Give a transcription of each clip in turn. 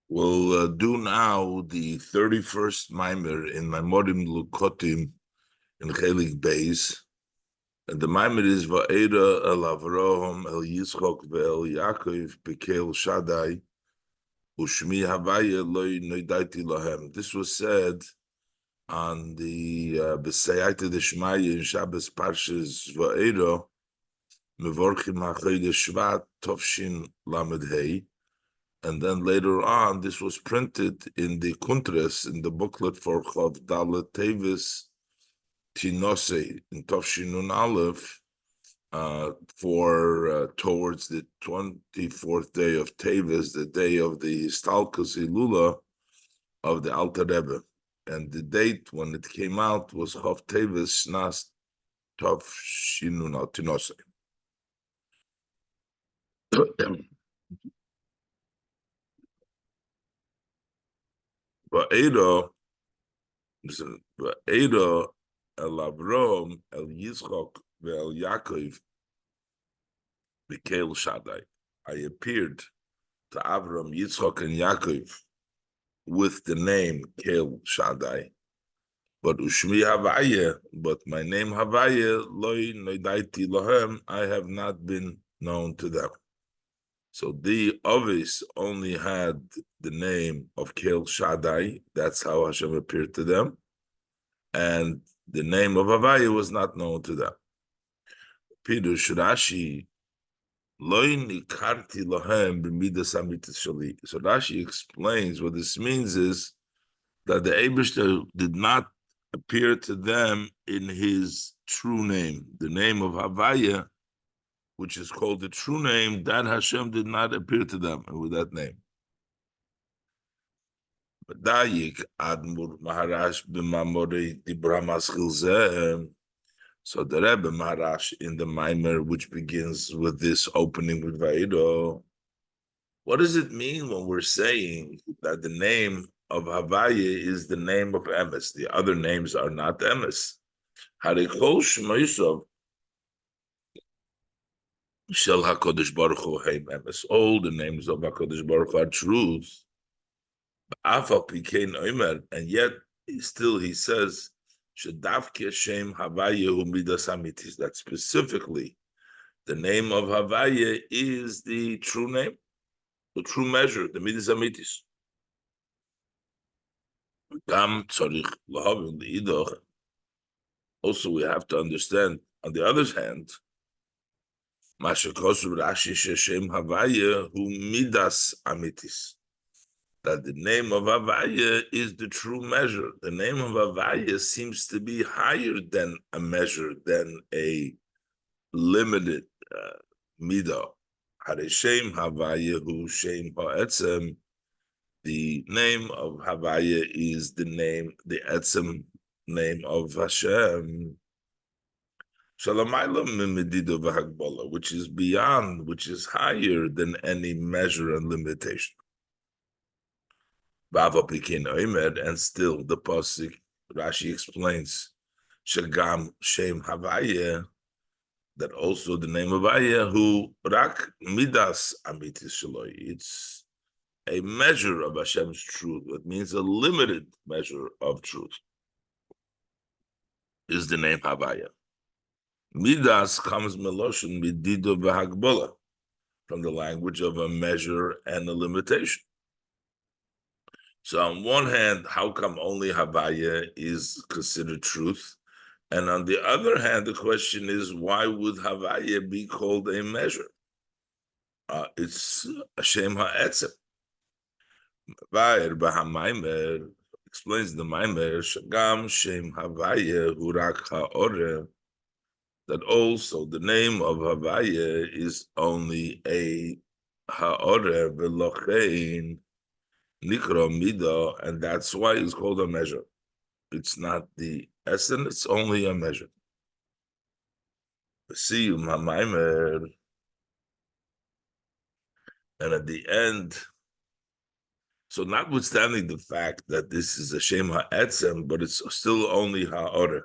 We'll do now the 31st mimer in Mamorim melukotim in chelek beis. And the mimer is Vaera el Avraham el Yischak ve'el Ya'akov bekel Shaddai ושמי נודעתי lahem. This was said on the B'sayata Deshmaya in Shabbos Parshas Vaera Mevorchim HaChodesh Shvat Tovshin Lamed Hey. And then later on, this was printed in the Kuntres, in the booklet for Chav Dalet Tevis Tinose in Tovshinun Aleph, for towards the 24th day of Tevis, the day of the Stalkus Ilula of the Alter Rebbe. And the date when it came out was Chav Tevis Snas Tovshinun Tinose. Vaera el Avraham el Yischak ve'el Ya'akov bekel Shaddai. I appeared to Avraham, Yitzchak, and Yaakov with the name Kel Shaddai. But Ushmi Havaya, but my name Havaya, Loi Noda'ti lahem, I have not been known to them. So the Ovis only had the name of Kel Shaddai. That's how Hashem appeared to them. And the name of Havaya was not known to them. Pirush Rashi, Loi nikarti lahem b'midas hamitis shali. So Rashi explains what this means is that the Eibishter did not appear to them in his true name. The name of Havaya, which is called the true name, that Hashem did not appear to them with that name. Dayik Admur Maharash b'mamorei dibra maschil zeh. So the Rebbe Maharash in the Maimer, which begins with this opening with Vaera, what does it mean when we're saying that the name of Havaya is the name of Emes? The other names are not Emes. Harikol Shmoisov Shel HaKadosh Baruch Hu Heim Emes. All the names of HaKadosh Baruch Hu are truth. And yet still he says that specifically the name of Havaya is the true name, the true measure, the midas amitis. Also, we have to understand, on the other hand, that the name of Havaya is the true measure. The name of Havaya seems to be higher than a measure, than a limited midah. Hareshem Havaya hu shem ha'etzem. The name of Havaya is the name, the etzem name of Hashem. Shalamayla mimedido v'hagbola, which is beyond, which is higher than any measure and limitation. And still the pasuk Rashi explains Shagam Shem Havaya, that also the name of Havaya who rak midas amitis shaloi. It's a measure of Hashem's truth. It means a limited measure of truth. Is the name Havaya. Midas comes meloshin midido v'hagbola, from the language of a measure and a limitation. So on one hand, how come only Havaya is considered truth? And on the other hand, the question is, why would Havaya be called a measure? It's Hashem ha'etzem. Vaer b'hamaimer explains the Maimer, Shagam Shem Havaya hurak ha'oreh, that also the name of Havaya is only a ha'oreh v'lochein Nikra Mida, and that's why it's called a measure. It's not the essence, it's only a measure. And at the end, so notwithstanding the fact that this is a Shem HaEtzem, but it's still only Ha'oreh.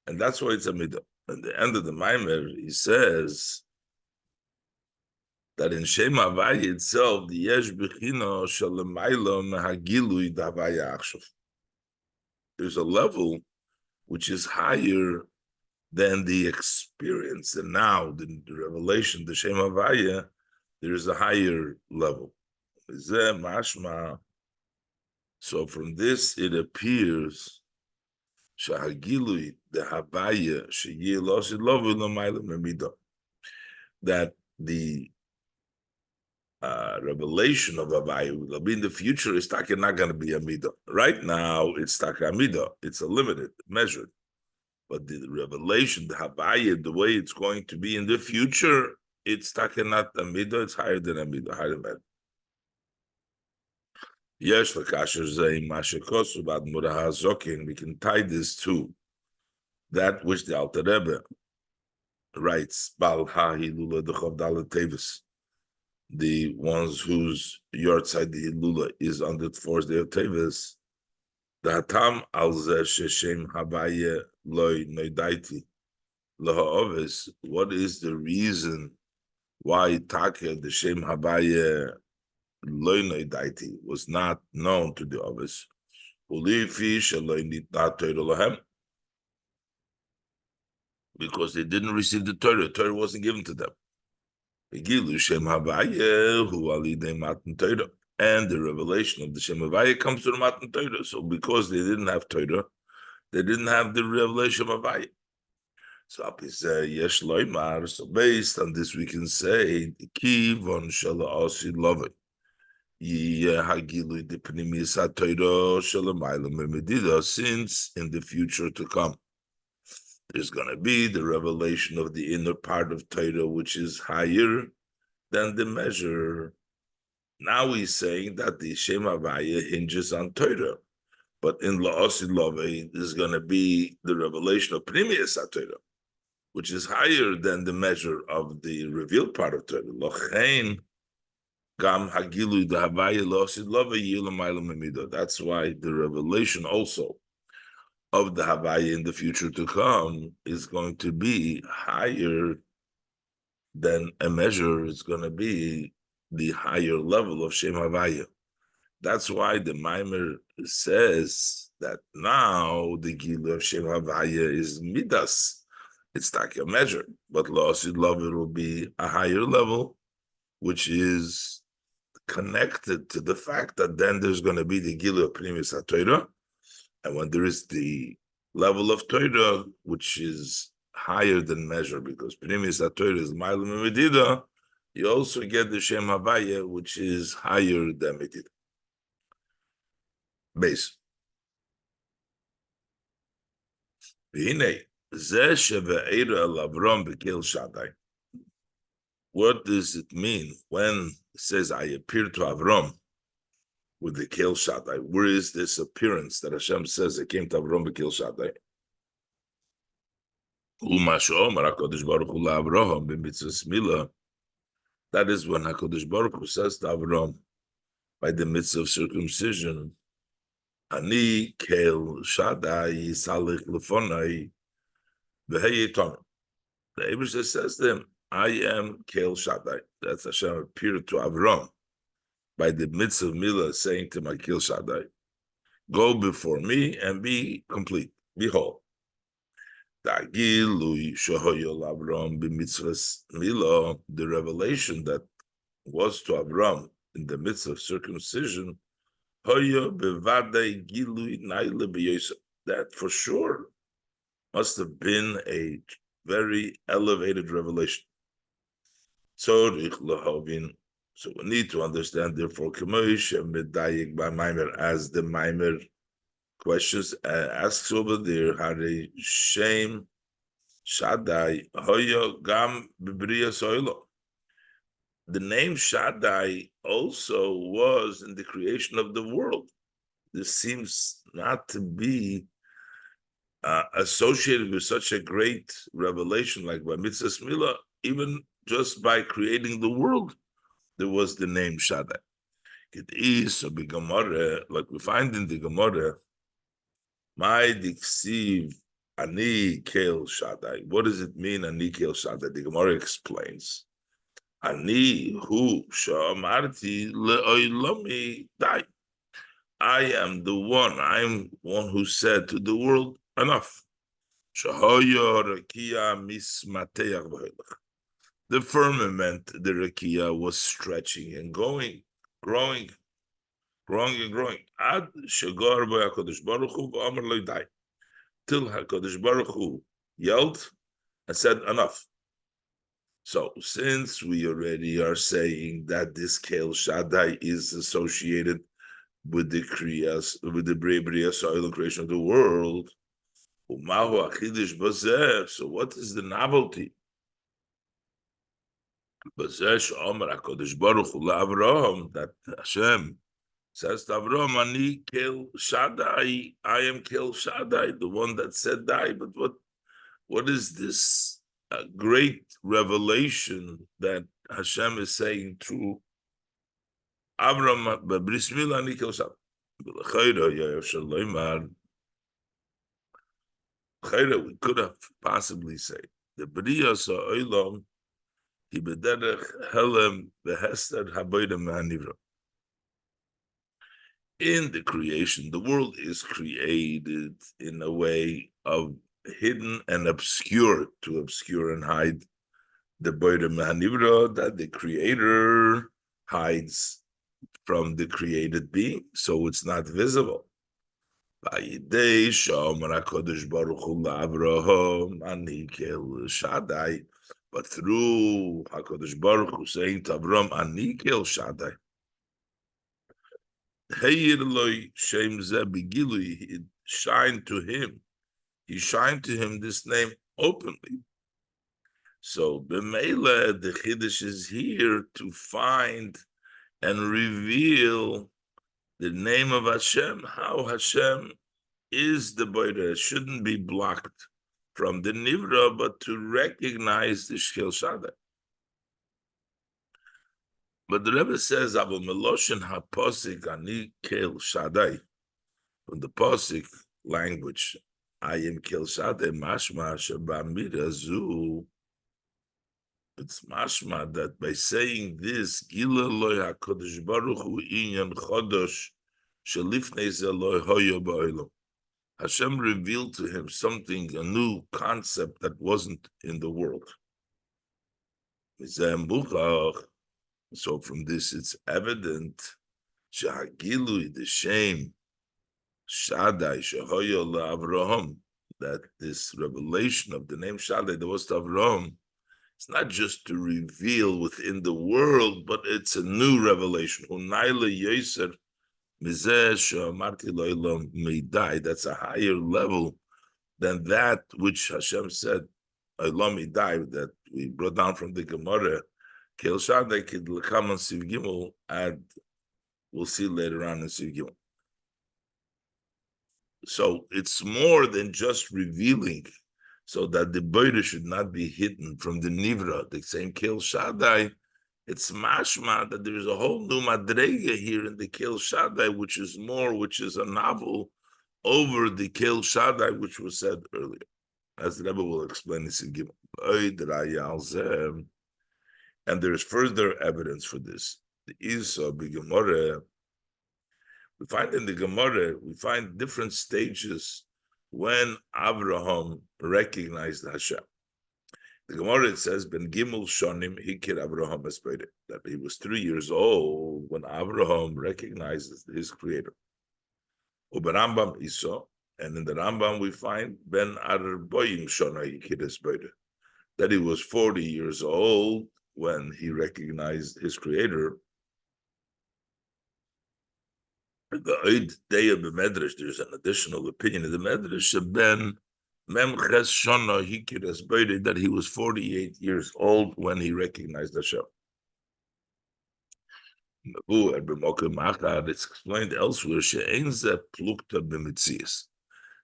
And that's why it's a Midah. At the end of the Maimer, he says, that in Shem Havaya itself, the Yesh Bechino Shalamayla Mahagilui Davaya Achshav. There's a level which is higher than the experience, and now the revelation, the Shem Havaya, there is a higher level. So from this it appears Shahagilui the Havaya that the revelation of Havaya will be in the future is not going to be Amida. Right now it's Amida. It's a limited, measured. But the revelation, the Havaya, the way it's going to be in the future, it's not Amida, it's higher than Amida, higher than that. Yes, we can tie this to that which the Alter Rebbe writes, the ones whose yahrzeit the Hilula is on the fourth day of Tevis, the Hatam al Zeh Sheshem Havaya Loi Noda'ti Laha'ovis. What is the reason why Taka the Shem Havaya Loi Noda'ti was not known to the others? Because they didn't receive the Torah. The Torah wasn't given to them. And the revelation of the Shem Havaya comes to the Matan Torah. So because they didn't have Torah, they didn't have the revelation of Havaya. So Yesh Loimar. So based on this, we can say Kivon Shala Osi Love. Since in the future to come, there's going to be the revelation of the inner part of Torah, which is higher than the measure. Now he's saying that the Shem Havaya hinges on Torah, but in La'osi Love is going to be the revelation of Pnimiyas HaTorah, which is higher than the measure of the revealed part of Torah. Lochein Gam Hagilui the Havaya La'osi Love Yilamayla Memido. That's why the revelation also of the Havaya in the future to come is going to be higher than a measure. It's going to be the higher level of Shem Havaya. That's why the Maimer says that now the Gilu of Shem Havaya is Midas. It's like a measure, but La'osid Love it will be a higher level, which is connected to the fact that then there's going to be the Gilu of Pnimis HaTorah. And when there is the level of Torah, which is higher than measure, because Pnimis HaTorah is Ma'alim Medida, you also get the Shem Havaya, which is higher than Medida. Base. What does it mean when it says, I appeared to Avram with the Kel Shaddai? Where is this appearance that Hashem says it came to Avram with Kel Shaddai? That is when HaKadosh Baruch Hu says to Avram, by the mitzvah of circumcision, Ani Kel Shaddai Salich Lefonai V'Heyeton. The Abraham says to him, I am Kel Shaddai. That's Hashem appeared to Avram by the mitzvah of Milah, saying to my Kel Shaddai, go before me and be complete, be whole. The revelation that was to Avram in the midst of circumcision, that for sure must have been a very elevated revelation. So we need to understand, therefore, as the Maimer questions asks over there, Hare Shem Shaddai Hoyo Gam Bibriya Soilo. The name Shaddai also was in the creation of the world. This seems not to be associated with such a great revelation like by Mitzvah Smila. Even just by creating the world, there was the name Shaddai. It is so big Gemara, like we find in the Gemara, my diksiv Ani Kel Shaddai. What does it mean, Ani Kel Shaddai? The Gemara explains Ani hu sha'amarti le'oilami dai. I am the one. I'm one who said to the world, enough. Shahaya rakia mismateach v'hoilach. The firmament, the rakia, was stretching and growing, growing and growing. Ad shagar bo HaKadosh Baruch Hu v'amar lo dai. Till HaKadosh Baruch Hu yelled and said, enough. So since we already are saying that this Kel Shaddai is associated with the Kriyas, with the Bria soil creation of the world, so what is the novelty? That Hashem says to Avraham, Ani Kel Shaddai, I am Kel Shaddai, the one that said die. But what is this great revelation that Hashem is saying through Avraham? Bris Milah Ani Kel Shaddai. We could have possibly said the Bria Sa'olam He bederech helem behester haboidem hanivra. In the creation, the world is created in a way of hidden and obscure, to obscure and hide the boidem hanivra, that the creator hides from the created being, so it's not visible. But through HaKadosh Baruch Hu saying to Avraham, Ani Kel Shaddai, it shined to him. He shined to him this name openly. So B'meila, the Chiddush is here to find and reveal the name of Hashem, how Hashem is the Boider. It shouldn't be blocked from the Nivra, but to recognize the Shkel Shaddai. But the Rebbe says, Abu Meloshin HaPosik Ani Kel Shaddai. From the Posik language, I am Kel Shaddai, mashma Shabamira Zu. It's mashma that by saying this, Gila Loi HaKadosh Baruch Hu Inyan Chodosh Shalifnei Zeloi Hoyo Ba'olam. Hashem revealed to him something, a new concept that wasn't in the world. So from this, it's evident Shahagilui, the shame, Shaddai, Shahoyo Avraham, that this revelation of the name Shaddai, that was to Avraham, it's not just to reveal within the world, but it's a new revelation. That's a higher level than that which Hashem said, that we brought down from the Gemara. Kel Shaddai could come on Siv Gimel, and we'll see later on in Siv Gimel. So it's more than just revealing, so that the Boider should not be hidden from the Nivra, the same Kel Shaddai. It's mashma that there is a whole new madrega here in the Kel Shaddai, which is a novel over the Kel Shaddai, which was said earlier, as the Rebbe will explain this in Gimel. And there is further evidence for this. The Isa B'Gemara, we find in the Gemara, we find different stages when Abraham recognized Hashem. The Gemara, it says, Ben Gimel Shonim Hikir Abraham Espere, that he was 3 years old when Abraham recognizes his creator. Uber Rambam Isa, and in the Rambam we find Ben Arboim Shona Hikir Espere, that he was 40 years old when he recognized his creator. The Eid Day of the Medrash, there's an additional opinion in the Medrash, Ben Memches Shona Hikir Espere, that he was 48 years old when he recognized Hashem. It's explained elsewhere.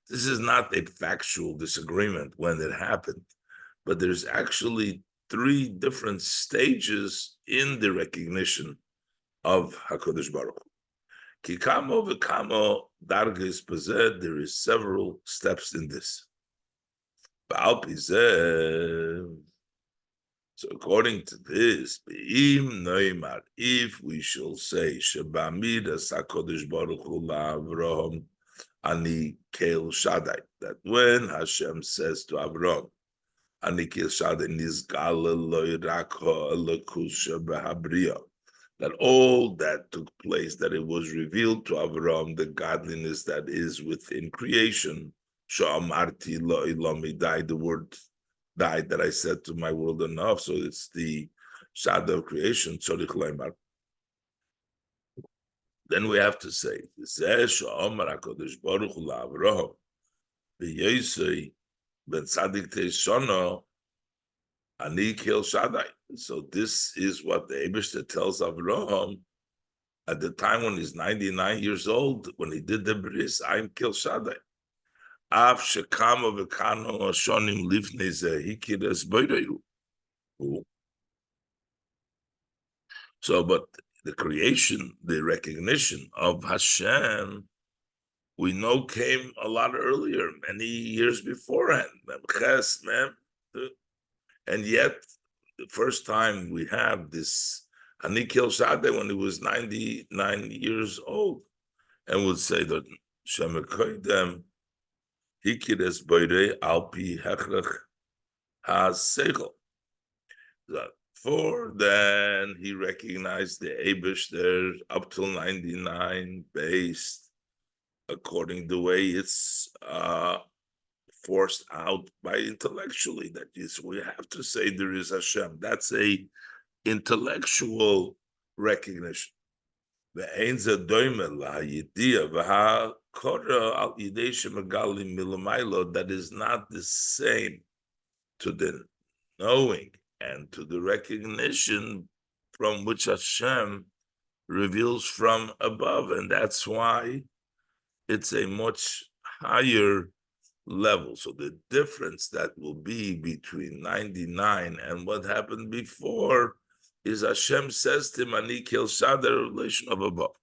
This is not a factual disagreement when it happened, but there's actually 3 different stages in the recognition of HaKadosh Baruch Hu. Kikamo v'kamo dargis pazeh, there is several steps in this. So So according to this, if we shall say Shebamidas HaKadosh Baruch Hu LaAvraham Ani Kel Shaddai, that when Hashem says to Avraham, Ani Kel Shaddai Nizgala Lo Rakha Elokus Shebehabriya, that all that took place, that it was revealed to Avraham, the godliness that is within creation. Sha'amarti Lo Ilami died, the word died that I said to my world enough. So it's the shadow of creation. Then we have to say, so this is what the Eibishter tells Avraham at the time when he's 99 years old, when he did the bris, I'm Kel Shaddai. So, but the creation, the recognition of Hashem, we know came a lot earlier, many years beforehand. And yet, the first time we have this Ani Kel Shaddai when he was 99 years old, and would say that Shemekoidem Hikides Boire Alpi Hechrech has Seichel. For then he recognized the Eibush there up till 99 based according to the way it's forced out by intellectually. That is, we have to say there is Hashem. That's a intellectual recognition. That is not the same to the knowing and to the recognition from which Hashem reveals from above. And that's why it's a much higher level. So the difference that will be between 99 and what happened before is Hashem says to Ani Kel Shaddai, relation of above.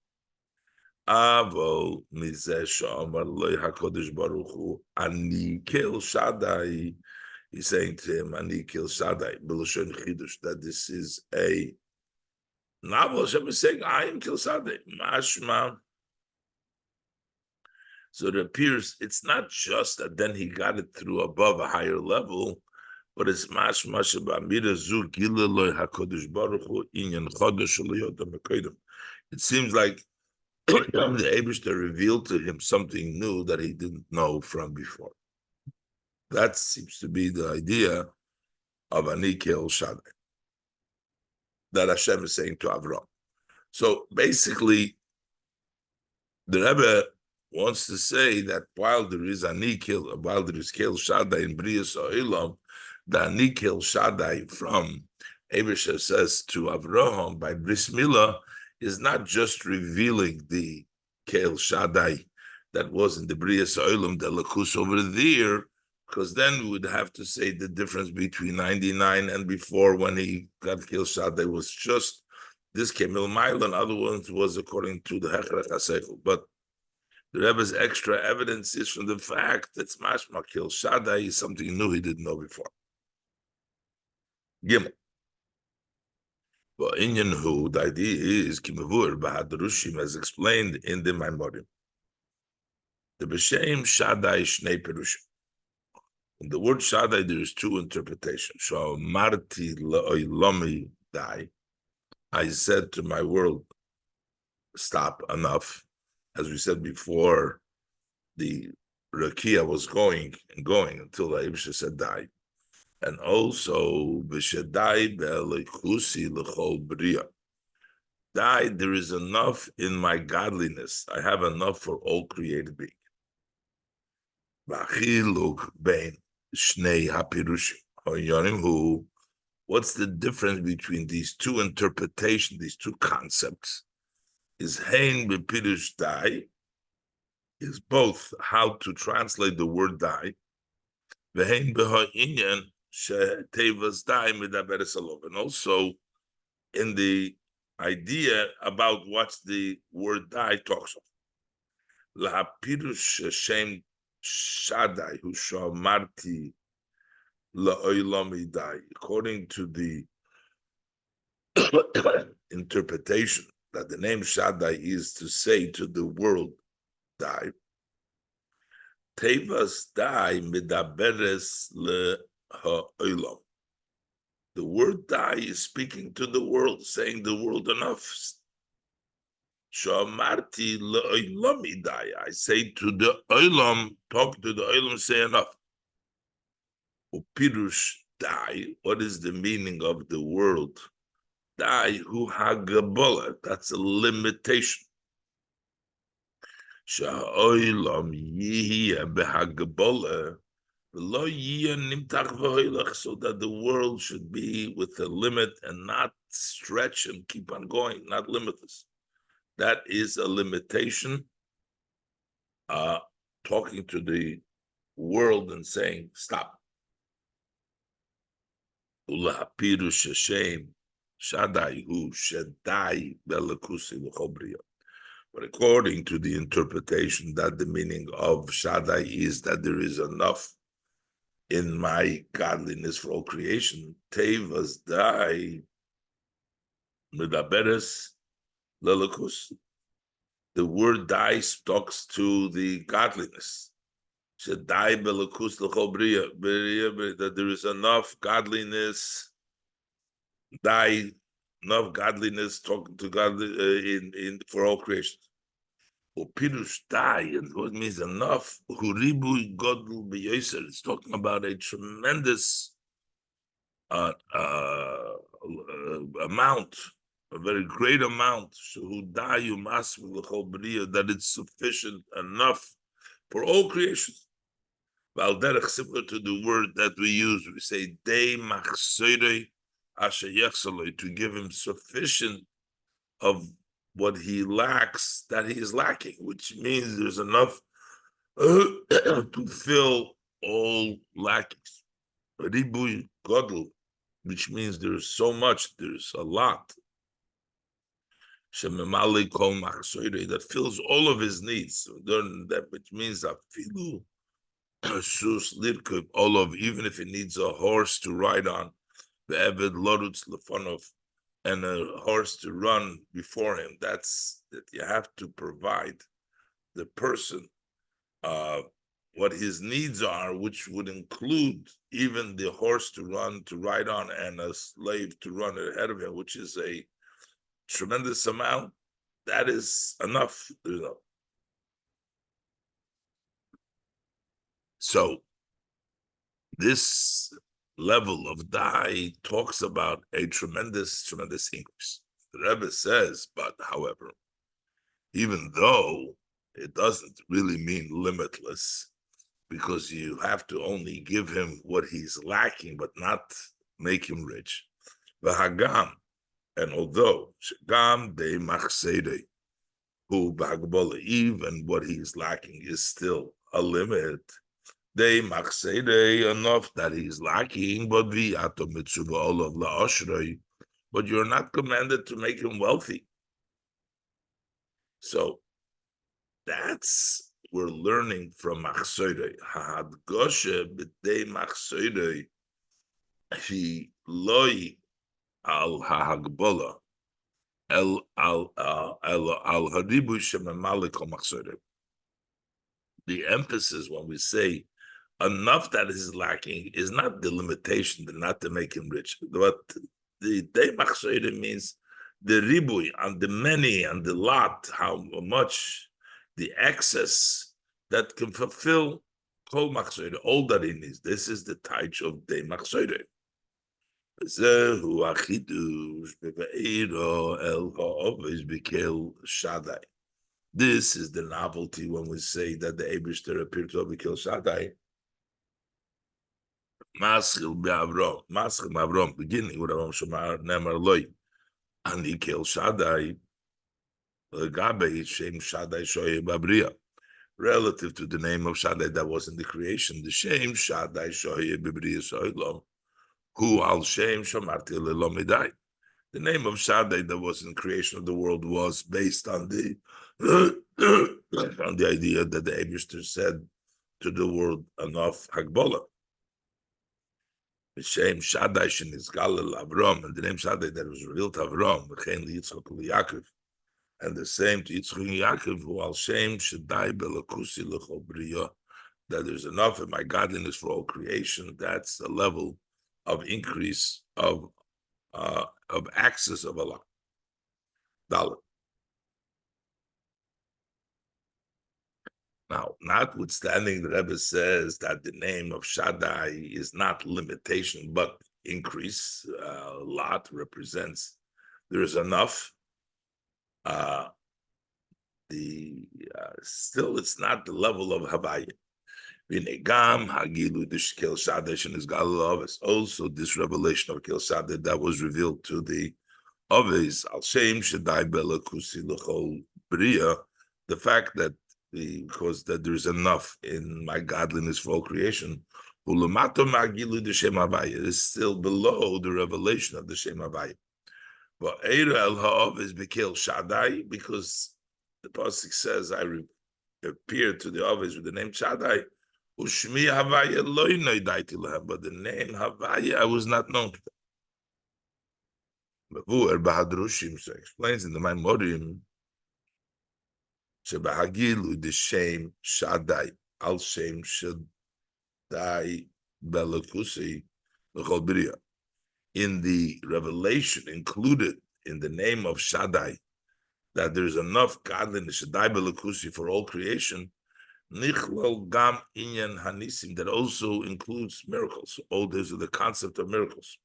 Avo mizeh she'amar lo HaKadosh Baruch Hu Ani Kel Shaddai. He's saying to him, Ani Kel Shaddai, b'lashon chidush, that this is a novel. Hashem is saying, I am Kel Shaddai. Mashma. So it appears it's not just that then he got it through above a higher level, but it's mashma sheba'amida zu gila lo HaKadosh Baruch Hu inyan chodesh l'yodam mekodim. It seems like the Eibishter revealed to him something new that he didn't know from before. That seems to be the idea of Ani Kel Shaddai that Hashem is saying to Avraham. So basically, the Rebbe wants to say that while there is Kel Shaddai in Brias Olam, the Ani Kel Shaddai from Eibishter says to Avraham by Bris Milah is not just revealing the Kel Shaddai that was in the Brias Olam, the Lakus over there, because then we would have to say the difference between 99 and before when he got Kel Shaddai was just this Kemil Mail, and other ones was according to the Hechrech HaSeichel. But the Rebbe's extra evidence is from the fact that Mashma Kel Shaddai is something new he didn't know before. Gimel. But Inyan Hu, the idea is Kimavur Bahadrushim, as explained in the Mamorim. The B'Shem Shaddai Shnei Perushim. In the word Shaddai, there is two interpretations. So Marti Lomi Dai. I said to my world, stop, enough. As we said before, the Rakia was going and going until the Eibishter said die. And also, V'shadai be'elekusi l'chol b'riya. Die, there is enough in my godliness. I have enough for all created being. V'achiluk bein shnei hapirushim. Hu. What's the difference between these two interpretations, these two concepts? Is hein bepirush die, is both how to translate the word die, v'hein b'ha'inyan she'tevas die medaberes alov, and also in the idea about what the word die talks of. Lahapirush Hashem Shaddai hu shamarti la'olam idai. According to the interpretation that the name Shaddai is to say to the world, die. Tevas die midaberes le ha'olam. The word die is speaking to the world, saying the world enough. Shamarti le'olam die. I say to the olam, talk to the olam, say enough. Upirush die. What is the meaning of the word die? Hu hagabola. That's a limitation. Sha'olam yihya behagabola. So that the world should be with a limit and not stretch and keep on going, not limitless. That is a limitation. Talking to the world and saying, stop. But according to the interpretation that the meaning of Shaddai is that there is enough in my godliness for all creation, Tevas dai medaberes lelikus. The word dai talks to the godliness. Dai belikus l'chol bria, that there is enough godliness. Dai, enough godliness talking to God in for all creation. Pirush dai, and what means enough? Huribu godl b'yoser. It's talking about a tremendous amount, a very great amount. That it's sufficient enough for all creation. Similar to the word that we use, we say "dei machsere asher yechsaloi," to give him sufficient of what he lacks, that he is lacking, which means there's enough to fill all lackings. Ribui godel, which means there's so much, there's a lot. That fills all of his needs. That which means afilu sus lirkub, all of, even if he needs a horse to ride on, the eved lorutz lefonov, and a horse to run before him. That's that you have to provide the person what his needs are, which would include even the horse to ride on, and a slave to run ahead of him, which is a tremendous amount. That is enough. So this level of dai talks about a tremendous increase. The Rebbe says, but however, even though it doesn't really mean limitless, because you have to only give him what he's lacking, but not make him rich. V'hagam, and although shagam de machsede, who b'hagbola, even what he's lacking is still a limit. De machsede, enough that he's lacking, but v'ato mitzuba olav la'oshrei, but you're not commanded to make him wealthy. So that's, we're learning from machsede. Ha'adgoshe b'dei machsede, he loy al ha'hagbola, el al haribu shememalik al machsede. The emphasis when we say enough that is lacking is not the limitation, not to make him rich. But the dei machsede means the ribui, and the many, and the lot, how much, the excess that can fulfill kol machsede, all that he needs. This is the taich of dei machsede. Zehu achidush beve'iro el ha'ovis b'kel Shaddai. This is the novelty when we say that the Eibishter appeared to b'kel Shaddai. Maschil be'Avram, beginning with Avram Shomar Nemar Loi, and he killed Shaddai. Gabe Shem Shaddai Shoye Babriya, relative to the name of Shaddai that was in the creation, the Shem Shaddai Shoye Babriya Soilom, who al Shem Shamarti Lelomidai. The name of Shaddai that was in creation of the world was based on the on the idea that the Eibishter said to the world enough Hagbola. B'Shem Shaddai shenizgal Avraham, and the name Shaddai that was revealed to Avraham, v'chein liYitzchak u'Yakov, and the same to Yitzchak and Yaakov, who al Shem Shaddai belakusi l'chol b'riyah, that there's enough in my godliness for all creation. That's the level of increase of access of Allah. Dalet. Now, notwithstanding, the Rebbe says that the name of Shaddai is not limitation, but increase. Lot represents there is enough. Still, it's not the level of Havaya. It's also this revelation of Kel Shaddai that was revealed to the Oves, Al Shem Shaddai Belakusi L'chol Bria, the fact that because that there's enough in my godliness for all creation, is still below the revelation of the Shem Havaya. But Eira El Ha'ov is Bekel Shaddai, because the pasuk says, I appeared to the Oves with the name Shaddai. ושמי Havaya lo נודעתי להם, but the name Havaya I was not known to them. So explains in the Mamorim, Shebahagilu the Shem Shaddai al Shem Shaddai Belakusi l'chol bria. In the revelation included in the name of Shaddai, that there's enough godliness Shaddai Belakusi for all creation. Nichlal gam inyan hanisim, that also includes miracles. All these are the concept of miracles.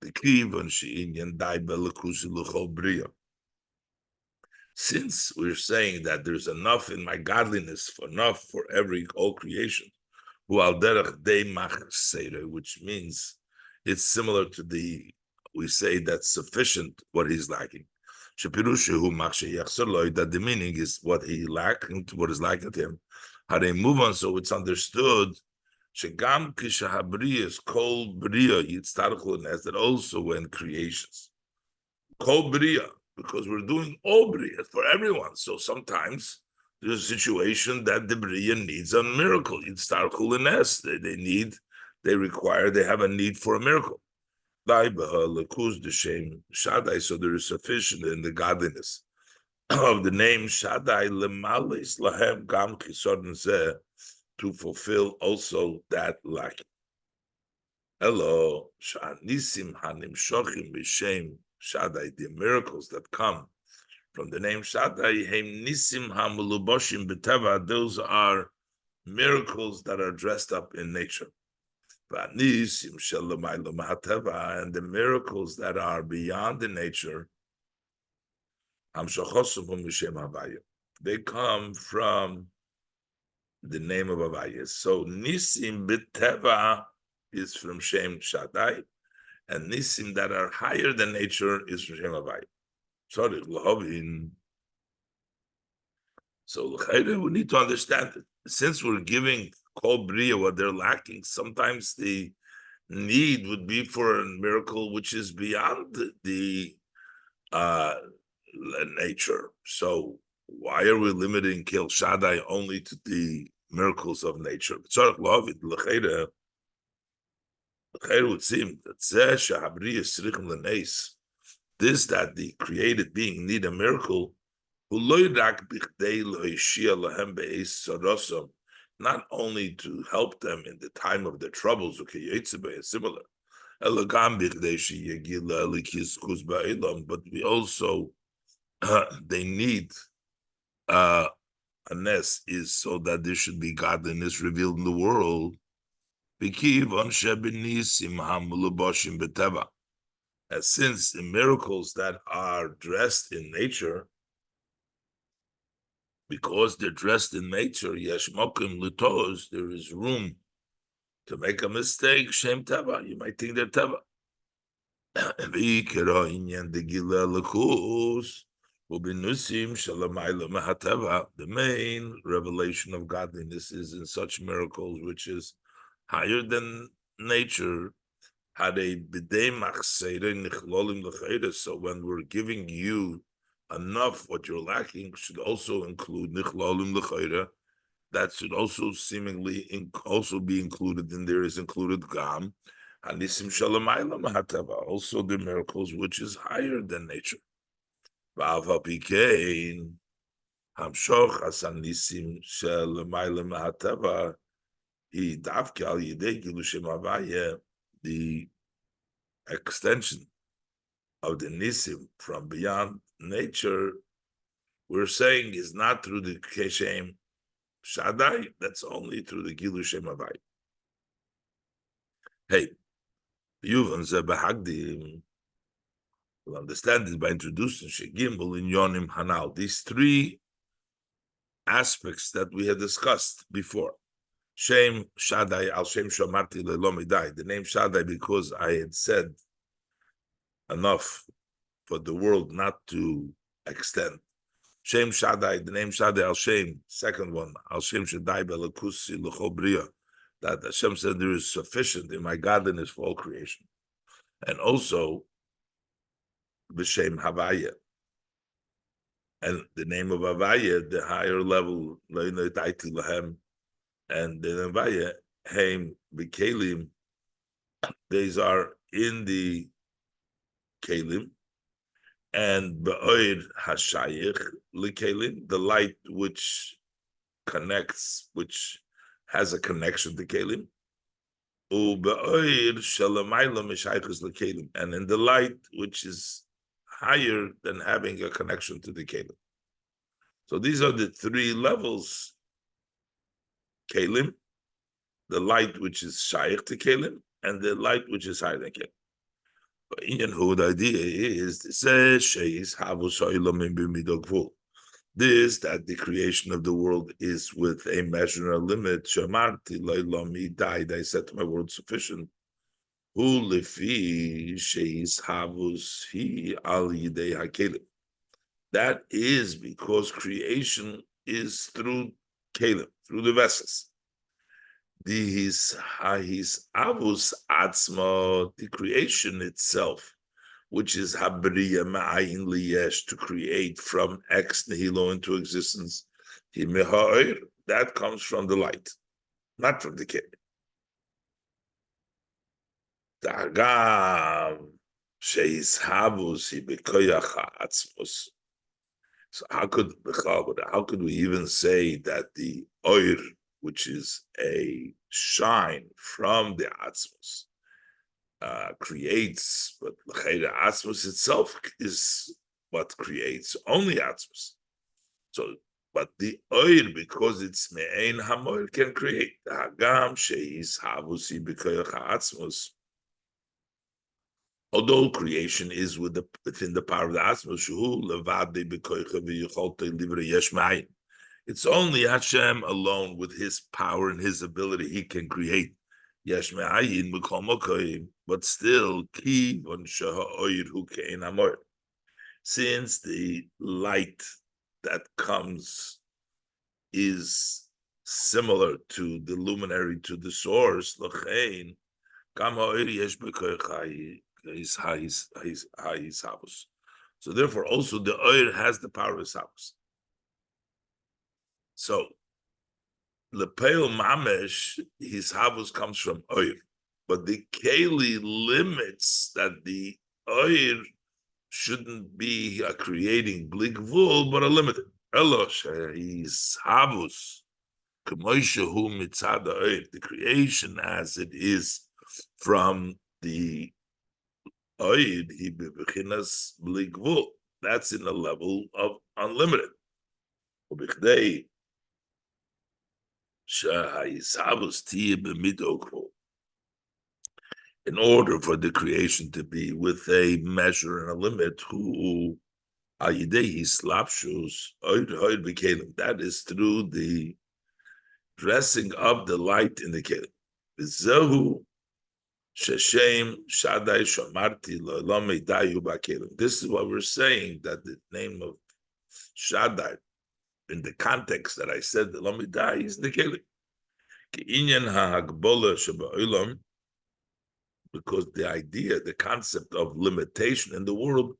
The kivan she'inyan dai belakusi l'chol bria. Since we're saying that there's enough in my godliness, enough for all creation, hu al derech dei machsere, which means it's similar to we say that's sufficient what he's lacking. That the meaning is what he lacking, what is lacking to him. How they move on, so it's understood. That also when creations, kol bria, because we're doing all bria for everyone. So sometimes there's a situation that the bria needs a miracle. They have a need for a miracle. So there is sufficient in the godliness of the name Shaddai to fulfill also that lack. Hello, Shanisim Hanim Shochim B'Shem Shaddai, the miracles that come from the name Shaddai, Heim Nisim Hamuluboshim B'Teva, those are miracles that are dressed up in nature. And the miracles that are beyond the nature, they come from the name of Havaya. So Nisim B'Teva is from Shem Shaddai, and Nisim that are higher than nature is from Shem Havaya. So we need to understand it. Since we're giving Kol Bria what they're lacking, sometimes the need would be for a miracle which is beyond the nature. So why are we limiting Kel Shaddai only to the miracles of nature? It would seem that this, that the created being need a miracle, not only to help them in the time of their troubles, similar, but we also they need a nest is so that there should be godliness revealed in the world. As since the miracles that are dressed in nature, because they're dressed in nature, yesh mokim lutos, there is room to make a mistake. Shem teva, you might think they're teva. The main revelation of godliness is in such miracles, which is higher than nature. So when we're giving you enough, what you're lacking should also include nichlolim l'chayra, that should also seemingly also be included in there is included Gam, Hanisim Shalamayla Mahatava, also the miracles which is higher than nature. Va'avapikein Hamshoch Hasanisim Shalamayla Mahatava, He Davke Al Yidei Gilushim Havaya, the extension of the Nisim from beyond nature, we're saying is not through the Keshem Shaddai, that's only through the Gilu Shem Havai. Hey, Yuvan Zebahagdim, we'll understand this by introducing Shegimel in Yonim Hanal, these three aspects that we had discussed before. Shem Shaddai al Shem Shamarti Lelomidai, the name Shaddai because I had said enough for the world not to extend. Shem Shaddai, the name Shaddai al Shem, second one, al Shem Shaddai Belakusi L'chol Bria, that Hashem said there is sufficient in my godliness for all creation. And also, B'Shem Havaya. And the name of Havaya, the higher level, Noda'ti Lahem, and the Havaya, Heim B'Kelim, these are in the Kelim, and Ba'oid Hashayich L'Kelim, the light which connects, which has a connection to Kelim. U'Ba'oid Shalamayla Mishaychus L'Kelim, and in the light which is higher than having a connection to the Kelim. So these are the three levels: Kelim, the light which is Shaykh to Kelim, and the light which is higher than Kelim. But the idea is this, that the creation of the world is with a measure and a limit. I said to my word sufficient. That is because creation is through Kelim, through the vessels. His avus atzma, the creation itself, which is habriya ma'ayin liyesh, to create from ex nihilo into existence, that comes from the light, not from the Kelim. Dagam sheis havus hi bekoyach atzmos. So how could we even say that the oir, which is a shine from the Atzmos, creates, but the Atzmos itself is what creates only Atzmos. So, but the oil, because it's me'ein hamoil, can create. Hagam sheis havusi b'koyach ha'atzmos. Although creation is within the power of the Atzmos, shuhu levadi b'koyach v'yicholte livre yesh ma'ayin. It's only Hashem alone with his power and his ability he can create. Yesh me'ayin b'kol mokoyim, but still, ki von sheha'oyer hu ke'ein hamoil. Since the light that comes is similar to the luminary, to the source, l'chein, kam ha'oyer yesh b'koyach his havus. So therefore, also the oyer has the power of his havus. So, lepeil mamesh, his havus comes from oyer, but the keli limits that the oyer shouldn't be a creating bligvul, but a limited. Elosh, his havus, k'moishehu mitzad oyer, the creation as it is from the oyer, he bebechinas bligvul. That's in the level of unlimited. Ubichdei. In order for the creation to be with a measure and a limit, that is through the dressing of the light in the kelim. This is what we're saying, that the name of Shaddai, in the context that I said, the Lomidai is the Kelim. Because the idea, the concept of limitation in the world,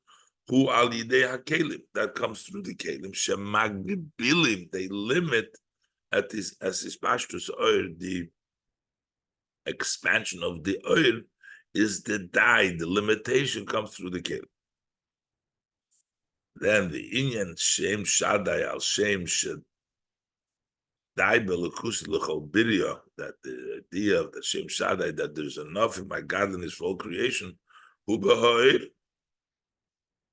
who al yidei hakelim, that comes through the kelim, shemagbilim, they limit at this as his pashtus oil, the expansion of the oil is the dye. The limitation comes through the kid. Then the inyan shem shadai al shem shad dye belakus lechol birya, that the idea of the shem shadai, that there's enough in my godliness for all creation, hu b'ha'ir,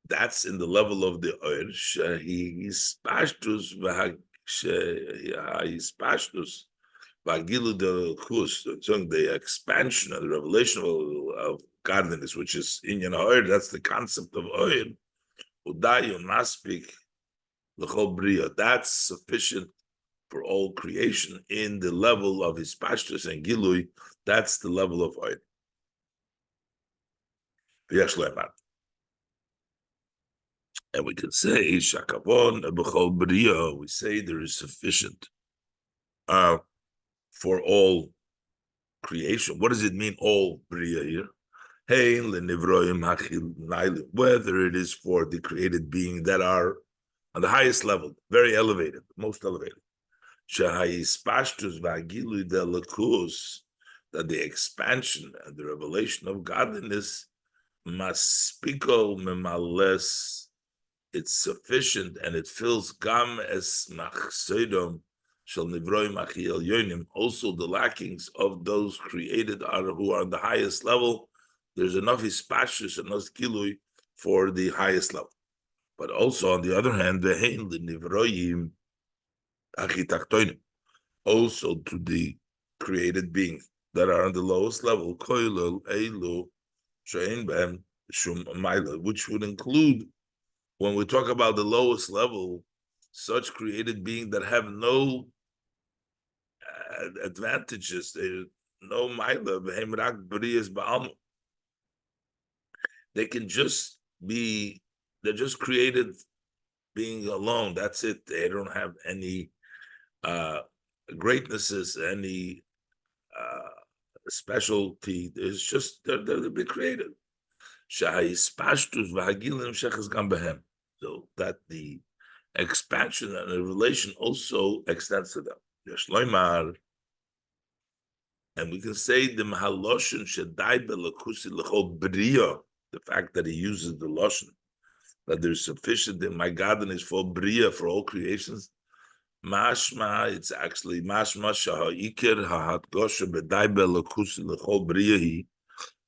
that's in the level of the oil. He's pashtus he's pashtus vagilu de kus, the expansion and the revelation of godliness, which is inyan oil. That's the concept of oil. Udayu maspik l'chol bria. That's sufficient for all creation in the level of his pashtus and gilui. That's the level of oil. And we can say shakavon b'chol bria. We say there is sufficient for all creation. What does it mean, all bria here? Whether it is for the created being that are on the highest level, very elevated, most elevated. That the expansion and the revelation of godliness maspiko memales, it's sufficient and it fills gam es machsedom shel nivroim achiel yonim, also the lackings of those created who are on the highest level. There's enough hispashus and enough gilui for the highest level. But also, on the other hand, vehein l'nivroim achitachtonim, also to the created beings that are on the lowest level, koilel elu she'ein behem shum maila, which would include, when we talk about the lowest level, such created beings that have no advantages, no maila, vehem rak briyas ba'alma. They can just be, they're just created being alone. That's it. They don't have any greatnesses, any specialty. It's just, they're be created. So that the expansion and the relation also extends to them. And we can say the mahaloshin shadai belakusi lechol bria, the fact that he uses the loshon, that there's sufficient in my godliness for bria, for all creations. Mashma, it's actually mashma shaha'ikir ha'hatgosha b'dai belakusi lechol bria.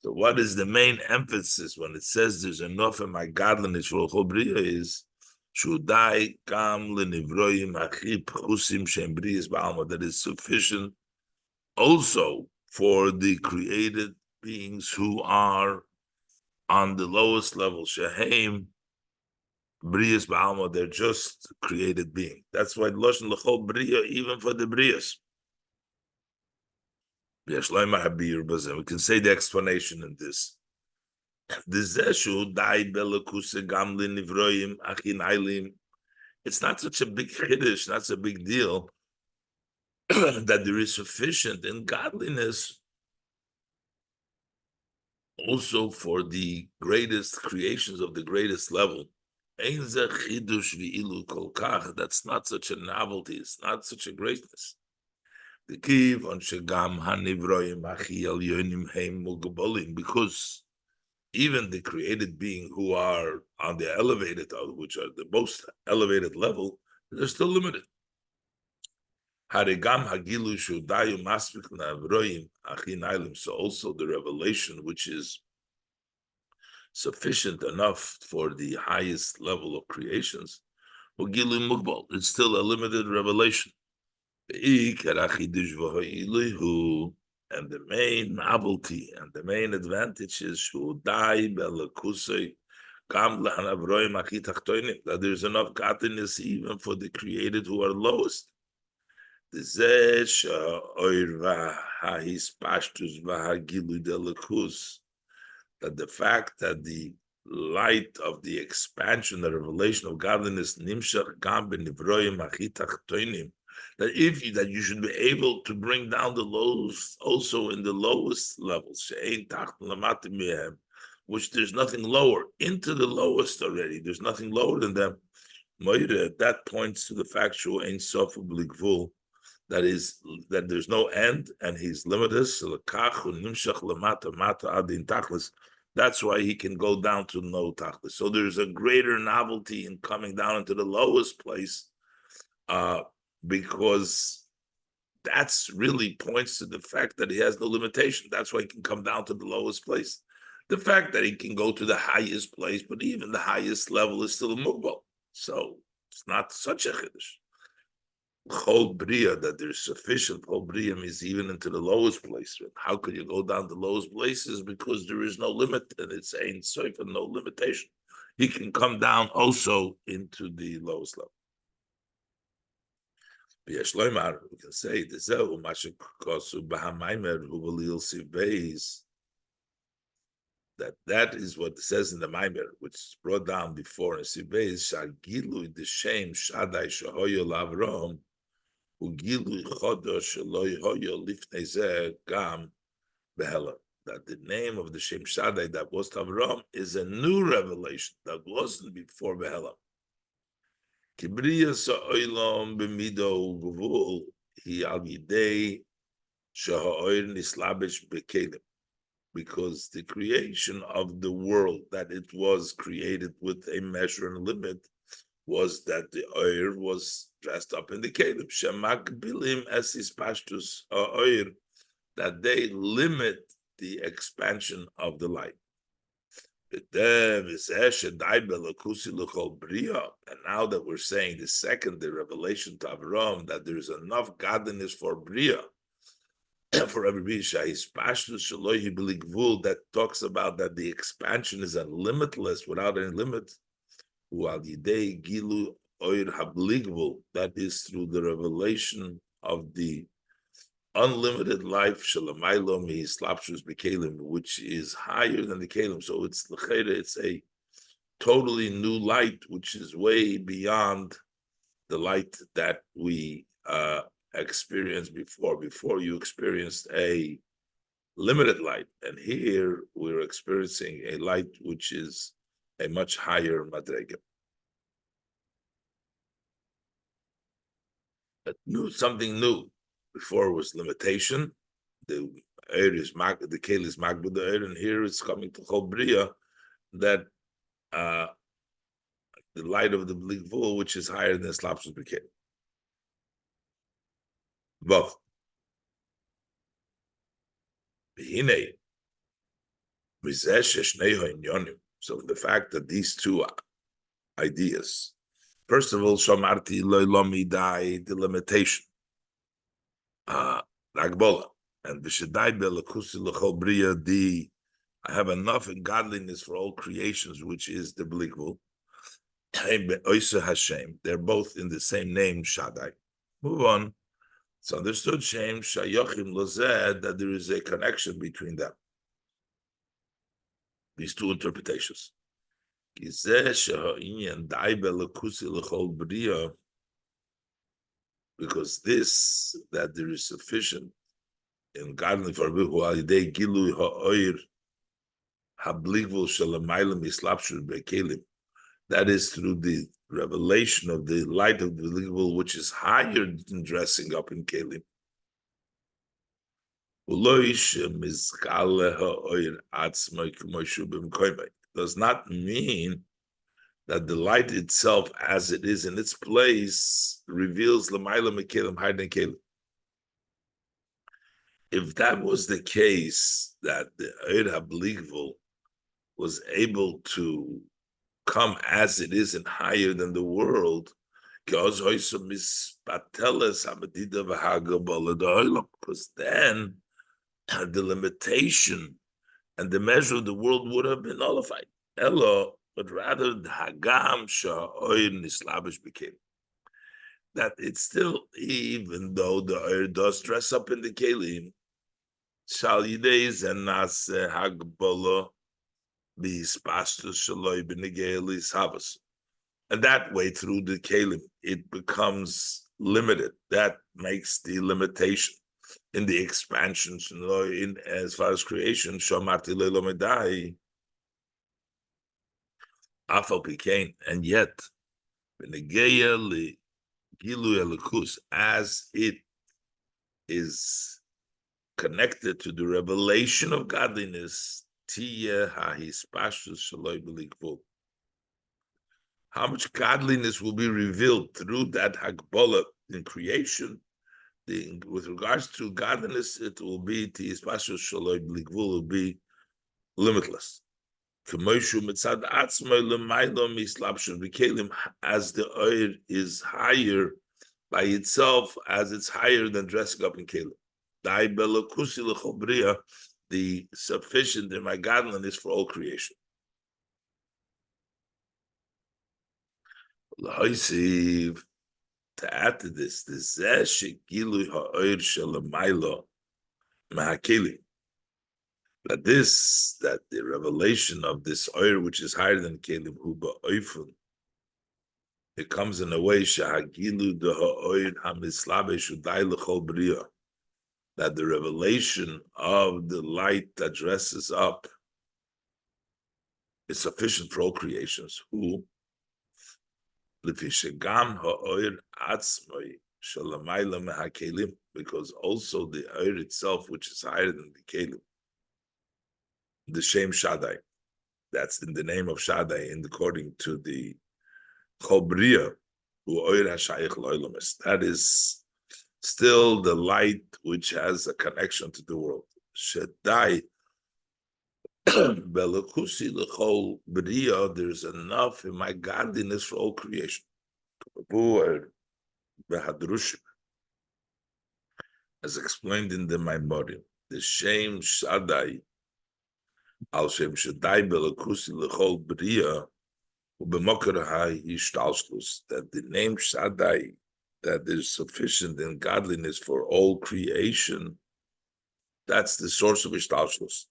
So what is the main emphasis when it says there's enough in my godliness for lechol bria is shudai kam lenivroim achip chusim shem brias ba'alma, that is sufficient also for the created beings who are on the lowest level, sheheim brias ba'alma, they're just created being. That's why loshen l'chol bria, even for the brias. We can say the explanation in this. It's not such a big chiddush, not such a big deal that there is sufficient in godliness also for the greatest creations of the greatest level. That's not such a novelty, it's not such a greatness. Because even the created being who are on the elevated, which are the most elevated level, they're still limited. So also the revelation, which is sufficient enough for the highest level of creations, it's still a limited revelation. And the main novelty and the main advantage is that there's enough godliness even for the created who are lowest. That the fact that the light of the expansion, the revelation of godliness, that that you should be able to bring down the lows also in the lowest levels, which there's nothing lower, into the lowest already. There's nothing lower than them. That points to the factual Ein Sof B'li Gvul, that there's no end, and he's limitless. That's why he can go down to no tachlis. So there's a greater novelty in coming down into the lowest place, because that's really points to the fact that he has no limitation. That's why he can come down to the lowest place. The fact that he can go to the highest place, but even the highest level is still a mugbal. So it's not such a chiddush. Chol bria, that there's sufficient chol bria, means even into the lowest place. How could you go down to lowest places? Because there is no limit, and it's ein soif and no limitation. He can come down also into the lowest level. We can say that is what it says in the Maimer, which is brought down before in Sibbeis, Shagilu the Shem Shaddai Shahoyo Lavrom, Ugilu Chodo Shaloi Hoyo Lifnei Gam Behela. That the name of the Shem Shaddai that was to Avram is a new revelation that wasn't before Behela. Kibriya Sa'olam B'mido Guvul Hi Al Yidei Shahoir Nislabish Bekelim. Because the creation of the world, that it was created with a measure and limit, was that the oir was dressed up in the kelim. Shemak bilim esis pashtus oir, that they limit the expansion of the light. And now that we're saying the second, the revelation to Abraham, that there is enough godliness for Bria, for every that talks about that the expansion is limitless without any limit. That is through the revelation of the unlimited life, which is higher than the kelim. So it's a totally new light, which is way beyond the light that we experienced before. Before you experienced a limited light, and here we're experiencing a light which is a much higher madrega. Something new. Before was limitation. The air is the keli is mag with the air, and here it's coming to Chol Bria, that the light of the Blikvul, which is higher than Slapshus B'Kelim. Both. So the fact that these two ideas, first of all, Shamarti Loilomidai, the limitation, Agbola, and Vishadai Belakusi Lechol Bria, I have enough in godliness for all creations, which is the Blikvul. Hashem, they're both in the same name, Shaddai. Move on. It's understood, Shem Shayochim Lozed, that there is a connection between them. These two interpretations. Because this, that there is sufficient in godliness for that is through the revelation of the light of the believable, which is higher than dressing up in kelim. Does not mean that the light itself, as it is in its place, reveals l'mayla mekelim hiding kelim. If that was the case, that the Eir HaBlikvul was able to come as it is and higher than the world, because then the limitation and the measure of the world would have been nullified. Elo, but rather the hagam sha'oir nislabish became. That it's still, even though the oir does dress up in the kelim, shal yideis and nas hagbala bispastus shaloi b'negelis havas. And that way, through the kelim, it becomes limited. That makes the limitation in the expansion, in as far as creation, shomarti leilomedai, afal pikain, and yet, b'negeya li gilu elikus, as it is connected to the revelation of godliness. How much godliness will be revealed through that Hagbola in creation? With regards to godliness, it will be will be limitless. As the oil is higher by itself, as it's higher than dressing up in kelim. The sufficient in my godliness for all creation. To add to this, that the revelation of this oil which is higher than kelim, it comes in a way that the revelation of the light that dresses up is sufficient for all creations. Who? Because also the oil itself, which is higher than the kelim, the Shem Shaddai, that's in the name of Shaddai, and according to the Chobriya, that is still the light which has a connection to the world. Shaddai, there's enough in my godliness for all creation. As explained in the Mamorim, the Shem Shaddai, Al Shem Shaddai Belakusi L'chol B'riya, that the name Shaddai, that is sufficient in godliness for all creation, that's the source of Ishtalshlus.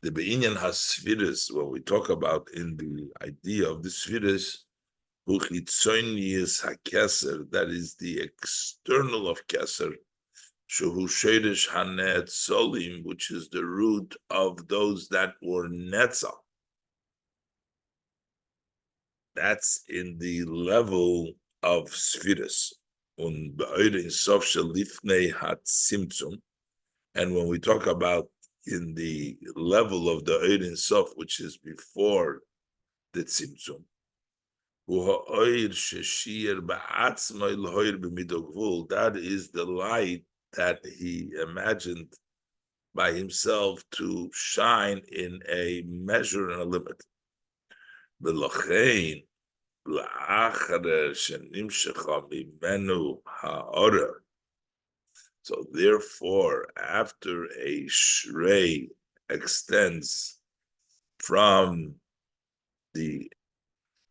The Be'inyan has spheres, when we talk about in the idea of the spheres, that is the external of Keser, Shehu Sheidish Hanet Solim, which is the root of those that were Netzah. That's in the level of spheres. And when we talk about in the level of the Ein Sof, which is before the Tzimtzum, that is the light that he imagined by himself to shine in a measure and a limit. So therefore, after a shrei extends from the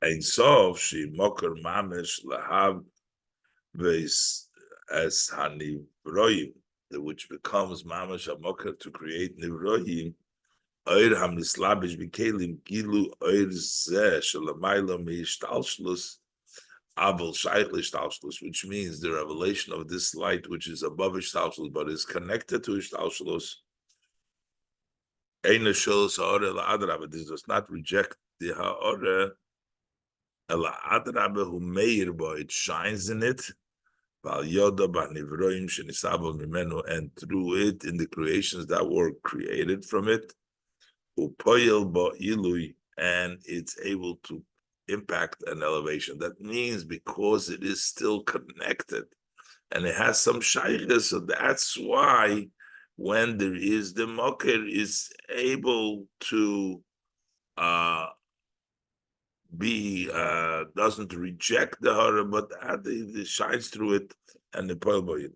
Ein Sof, she moker mamish lahav veis as hanivroim, which becomes mamish a moker to create nivroim. Oir hamislabish bikelim gilu oir zeh shalamayla meishtalshlus abel shaykh ishtalshlus, which means the revelation of this light, which is above ishtalshlus but is connected to ishtalshlus. Eina sholos ha'oreh la'adrabah. This does not reject the ha'oreh la'adrabah hu meir bo. It shines in it. And through it, in the creations that were created from it, and it's able to impact an elevation. That means because it is still connected and it has some shaykhs, so that's why when there is the moker is able to doesn't reject the hara, but it shines through it and the poil boy.